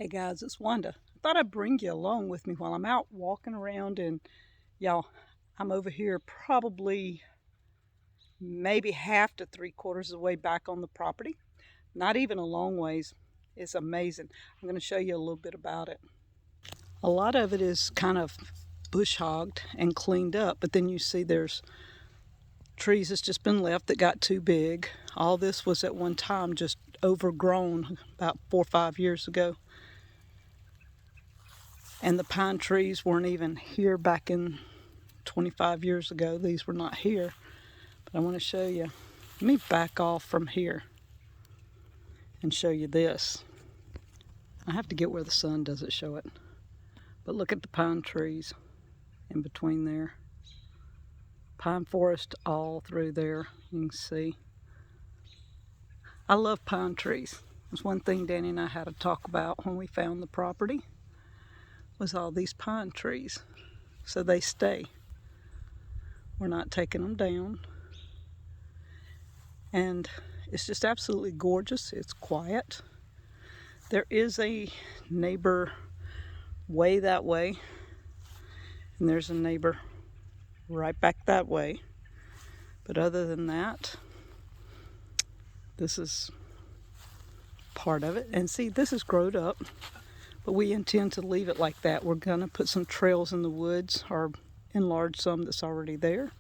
Hey guys, it's Wanda. I thought I'd bring you along with me while I'm out walking around, and y'all, I'm over here probably maybe half to 3/4 of the way back on the property. Not even a long ways. It's amazing. I'm going to show you a little bit about it. A lot of it is kind of bush hogged and cleaned up, but then you see there's trees that's just been left that got too big. All this was at one time just overgrown about 4 or 5 years ago. And the pine trees weren't even here back in 25 years ago. These were not here. But I want to show you. Let me back off from here and show you this. I have to get where the sun doesn't show it. But look at the pine trees in between there. Pine forest all through there. You can see. I love pine trees. It's one thing Danny and I had to talk about when we found the property. Was all these pine trees. So they stay. We're not taking them down. And it's just absolutely gorgeous. It's quiet. There is a neighbor way that way. And there's a neighbor right back that way. But other than that, this is part of it. And see, this is growed up. But we intend to leave it like that. We're going to put some trails in the woods or enlarge some that's already there.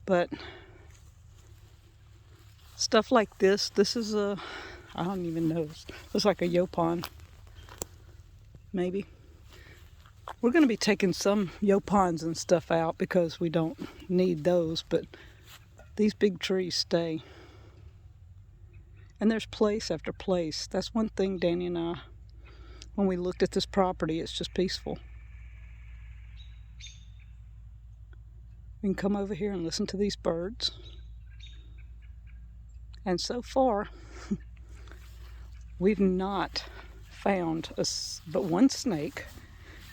But stuff like this is I don't even know. It's like a yopon, maybe. We're going to be taking some yopons and stuff out because we don't need those. But these big trees stay. And there's place after place. That's one thing Danny and I, when we looked at this property, it's just peaceful. We can come over here and listen to these birds. And so far, we've not found but one snake,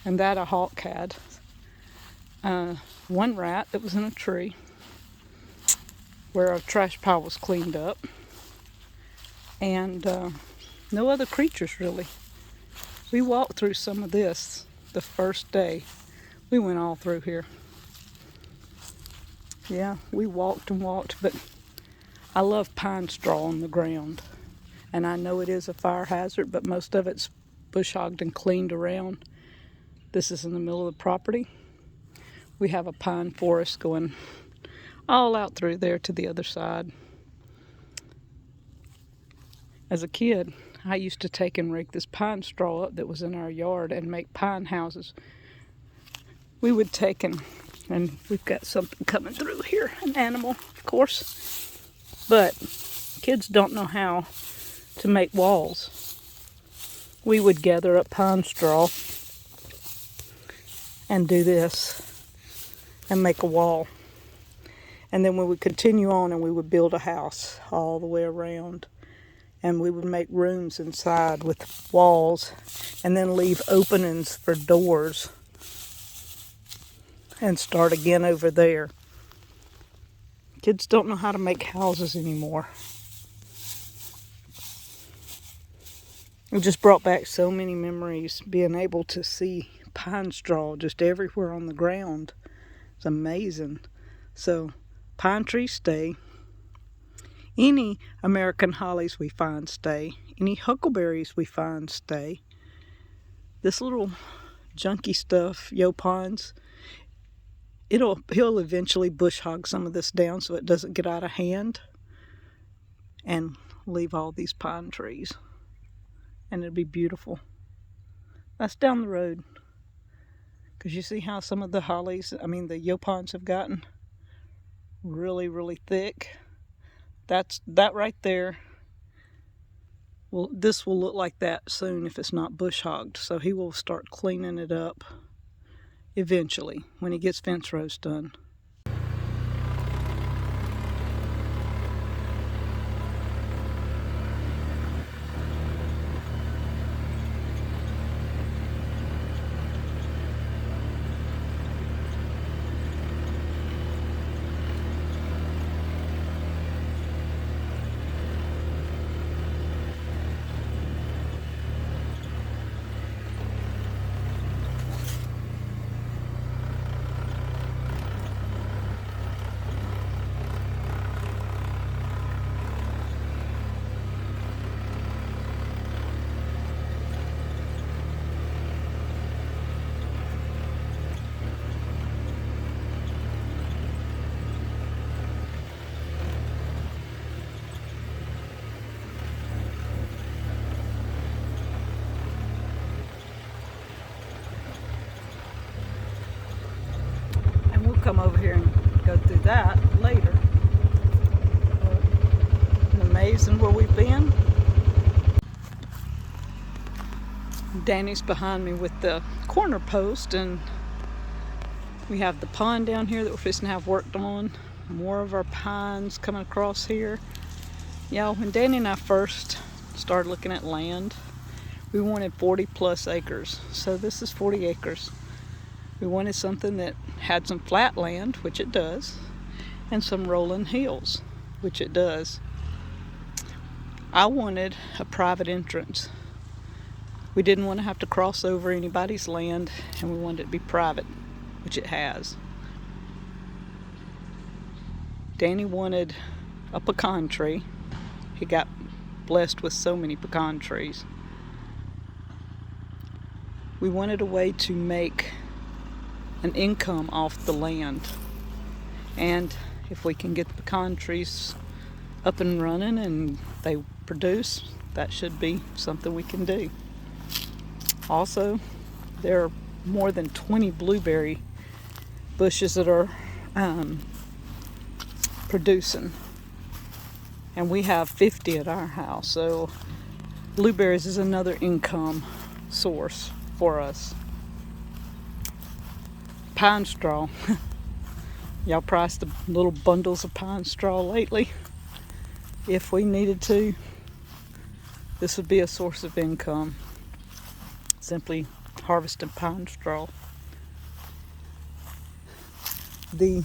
and that a hawk had. One rat that was in a tree where a trash pile was cleaned up. And no other creatures really. We walked through some of this the first day. We went all through here. Yeah, we walked and walked, but I love pine straw on the ground. And I know it is a fire hazard, but most of it's bush hogged and cleaned around. This is in the middle of the property. We have a pine forest going all out through there to the other side. As a kid, I used to take and rake this pine straw up that was in our yard and make pine houses. We would take and we've got something coming through here, an animal, of course. But kids don't know how to make walls. We would gather up pine straw and do this and make a wall. And then we would continue on and we would build a house all the way around. And we would make rooms inside with walls and then leave openings for doors and start again over there. Kids don't know how to make houses anymore. It just brought back so many memories, being able to see pine straw just everywhere on the ground. It's amazing. So pine trees stay. Any American hollies we find stay. Any huckleberries we find stay. This little junky stuff, yopons, he'll eventually bush hog some of this down so it doesn't get out of hand and leave all these pine trees. And it'll be beautiful. That's down the road. Because you see how some of the hollies, the yopons have gotten really, really thick. That right there. Well, this will look like that soon if it's not bush hogged. So he will start cleaning it up eventually when he gets fence rows done. come over here and go through that later. But amazing where we've been. Danny's behind me with the corner post, and we have the pond down here that we're fixing to have worked on. More of our pines coming across here. Y'all, when Danny and I first started looking at land, we wanted 40 plus acres. So this is 40 acres. We wanted something that had some flat land, which it does, and some rolling hills, which it does. I wanted a private entrance. We didn't want to have to cross over anybody's land, and we wanted it to be private, which it has. Danny wanted a pecan tree. He got blessed with so many pecan trees. We wanted a way to make an income off the land. And if we can get the pecan trees up and running and they produce, that should be something we can do. Also, there are more than 20 blueberry bushes that are producing. And we have 50 at our house. So blueberries is another income source for us. Pine straw. Y'all priced the little bundles of pine straw lately. If we needed to, this would be a source of income. Simply harvesting pine straw. The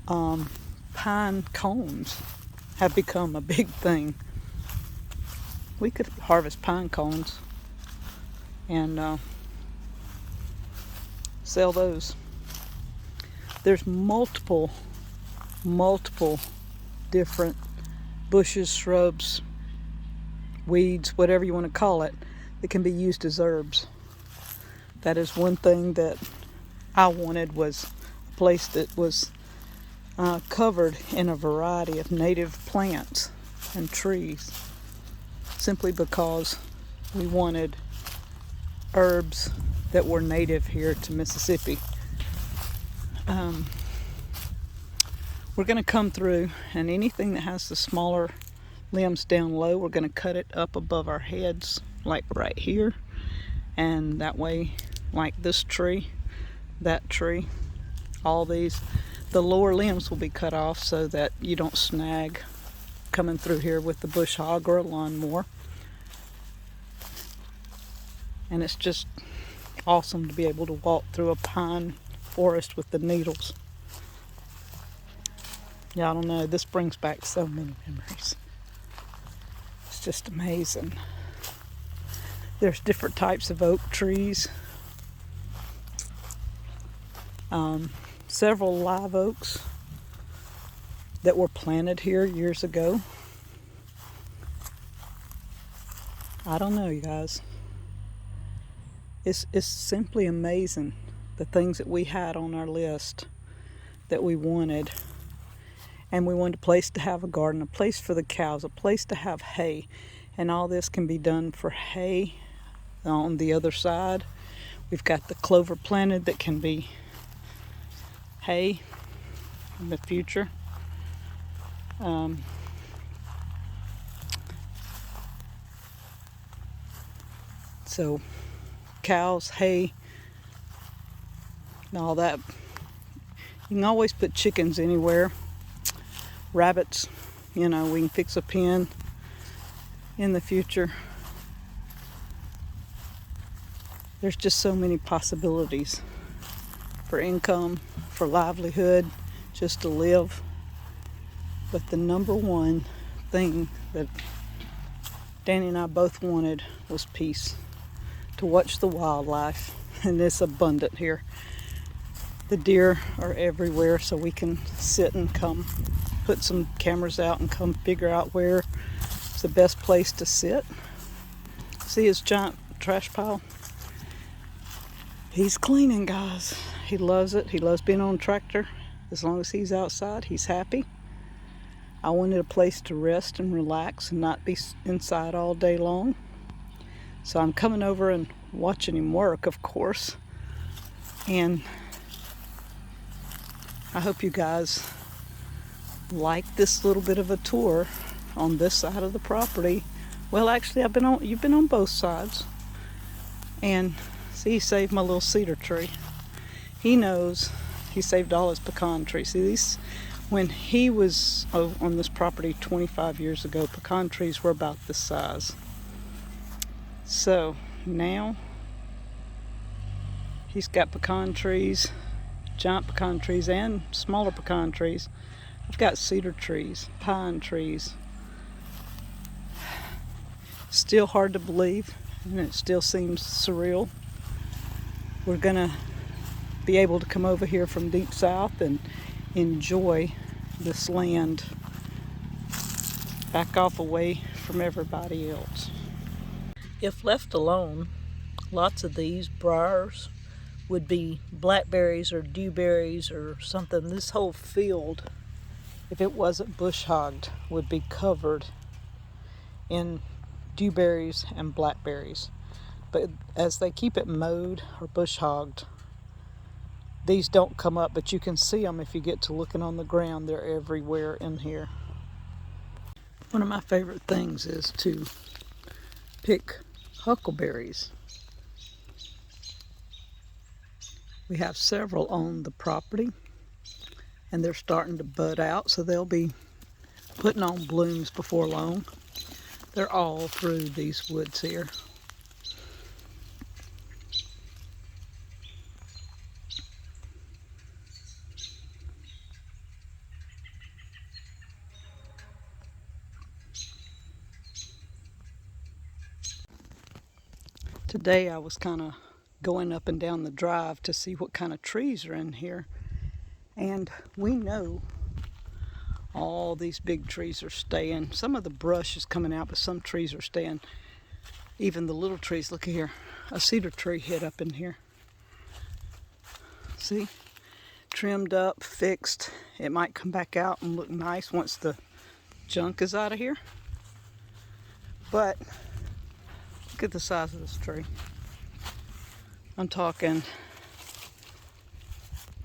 pine cones have become a big thing. We could harvest pine cones and sell those. There's multiple different bushes, shrubs, weeds, whatever you want to call it, that can be used as herbs. That is one thing that I wanted, was a place that was covered in a variety of native plants and trees, simply because we wanted herbs that were native here to Mississippi. We're going to come through, and anything that has the smaller limbs down low, we're going to cut it up above our heads, like right here. And that way, like this tree, that tree, all these, the lower limbs will be cut off so that you don't snag coming through here with the bush hog or a lawnmower. And it's just awesome to be able to walk through a pine forest with the needles. Yeah, I don't know, this brings back so many memories. It's just amazing. There's different types of oak trees. Several live oaks that were planted here years ago. I don't know, you guys. It's simply amazing, the things that we had on our list that we wanted. And we wanted a place to have a garden, a place for the cows, a place to have hay. And all this can be done for hay on the other side. We've got the clover planted that can be hay in the future. So cows, hay, and all that. You can always put chickens anywhere. Rabbits, you know, we can fix a pen in the future. There's just so many possibilities for income, for livelihood, just to live. But the number one thing that Danny and I both wanted was peace. To watch the wildlife, and it's abundant here. The deer are everywhere, so we can sit and come put some cameras out and come figure out where is the best place to sit. See his giant trash pile? He's cleaning, guys. He loves it. He loves being on a tractor. As long as he's outside, he's happy. I wanted a place to rest and relax and not be inside all day long. So I'm coming over and watching him work, of course. And I hope you guys like this little bit of a tour on this side of the property. Well, actually, you've been on both sides. And see, he saved my little cedar tree. He knows he saved all his pecan trees. See, these, when he was on this property 25 years ago, pecan trees were about this size. So now he's got pecan trees, giant pecan trees and smaller pecan trees. I've got cedar trees, pine trees. Still hard to believe, and it still seems surreal. We're gonna be able to come over here from Deepsouth and enjoy this land, back off away from everybody else. If left alone, lots of these briars would be blackberries or dewberries or something. This whole field, if it wasn't bush hogged, would be covered in dewberries and blackberries. But as they keep it mowed or bush hogged, these don't come up, but you can see them if you get to looking on the ground. They're everywhere in here. One of my favorite things is to pick huckleberries. We have several on the property, and they're starting to bud out, so they'll be putting on blooms before long. They're all through these woods here. Today I was kind of going up and down the drive to see what kind of trees are in here. And we know all these big trees are staying. Some of the brush is coming out, but some trees are staying. Even the little trees, look at here. A cedar tree hid up in here. See? Trimmed up, fixed. It might come back out and look nice once the junk is out of here. But look at the size of this tree. I'm talking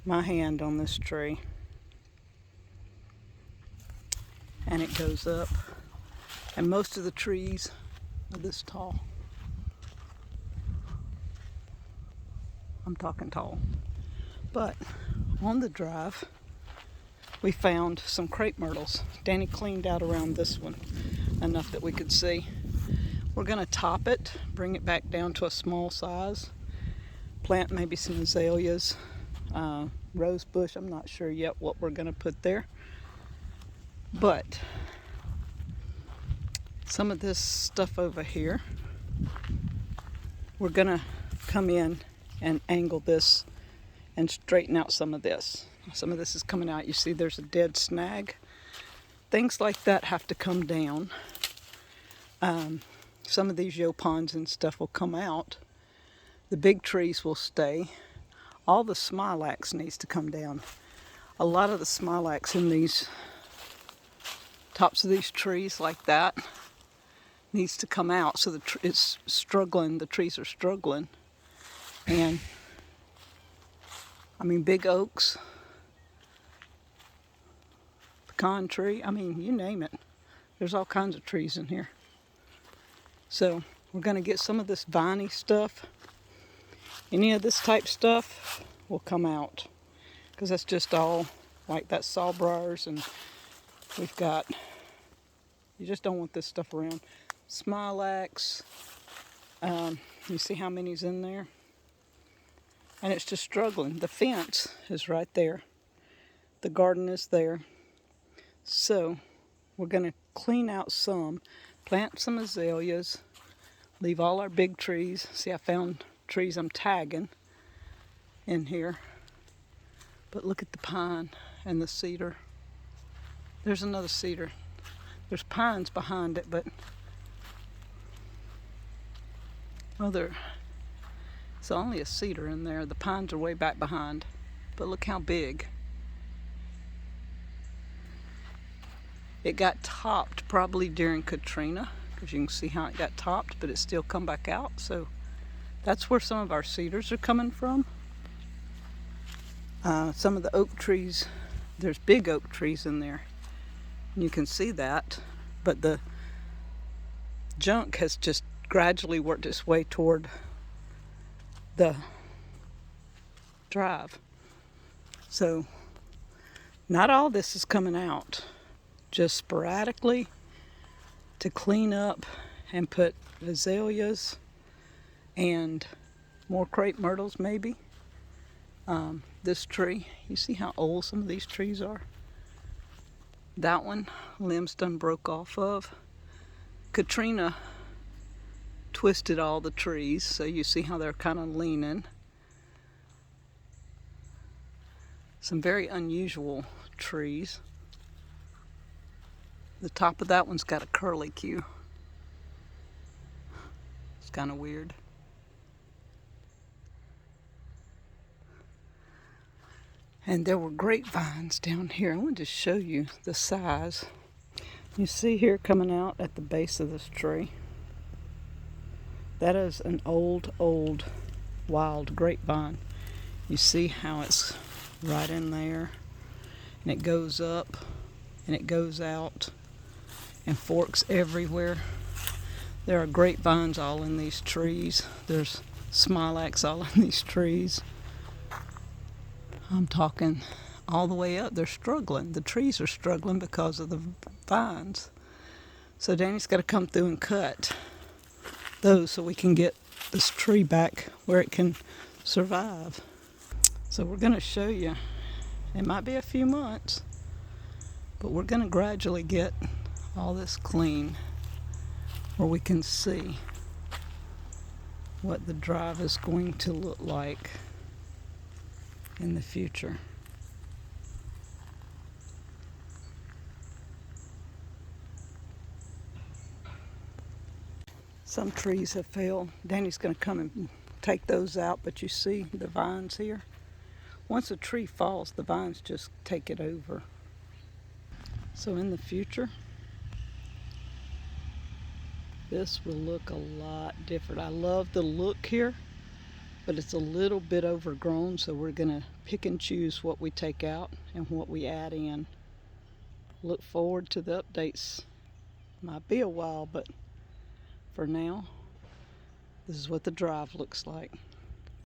my hand on this tree. And it goes up. And most of the trees are this tall. I'm talking tall. But on the drive, we found some crepe myrtles. Danny cleaned out around this one enough that we could see. We're going to top it, bring it back down to a small size, plant maybe some azaleas, rose bush. I'm not sure yet what we're going to put there. But some of this stuff over here, we're going to come in and angle this and straighten out some of this. Some of this is coming out. You see there's a dead snag. Things like that have to come down. Some of these yopons and stuff will come out. The big trees will stay. All the smilax needs to come down. A lot of the smilax in these tops of these trees like that needs to come out. So it's struggling. The trees are struggling. And I mean, big oaks, pecan tree, I mean, you name it. There's all kinds of trees in here. So we're going to get some of this viney stuff. Any of this type stuff will come out, because that's just all like that sawbriars, and we've got, you just don't want this stuff around. Smilax, you see how many's in there? And it's just struggling. The fence is right there. The garden is there. So we're going to clean out some, plant some azaleas, leave all our big trees. See, I found trees I'm tagging in here. But look at the pine and the cedar. There's another cedar. There's pines behind it, but well, it's only a cedar in there. The pines are way back behind. But look how big. It got topped probably during Katrina, because you can see how it got topped, but it still come back out. So that's where some of our cedars are coming from. Some of the oak trees, there's big oak trees in there. You can see that, but the junk has just gradually worked its way toward the drive. So not all this is coming out, just sporadically to clean up and put azaleas and more crepe myrtles maybe. This tree, you see how old some of these trees are? That one, limbs done broke off of. Katrina twisted all the trees, so you see how they're kind of leaning. Some very unusual trees. The top of that one's got a curlicue. It's kind of weird. And there were grapevines down here. I wanted to show you the size. You see here coming out at the base of this tree. That is an old wild grapevine. You see how it's right in there, and it goes up and it goes out and forks everywhere. There are grapevines all in these trees. There's smilax all in these trees. I'm talking all the way up. They're struggling. The trees are struggling because of the vines. So Danny's got to come through and cut those so we can get this tree back where it can survive. So we're going to show you. It might be a few months, but we're going to gradually get all this clean where we can see what the drive is going to look like in the future. Some trees have failed. Danny's going to come and take those out, but you see the vines here? Once a tree falls, the vines just take it over. So in the future, this will look a lot different. I love the look here, but it's a little bit overgrown, so we're going to pick and choose what we take out and what we add in. Look forward to the updates. Might be a while, but for now, this is what the drive looks like.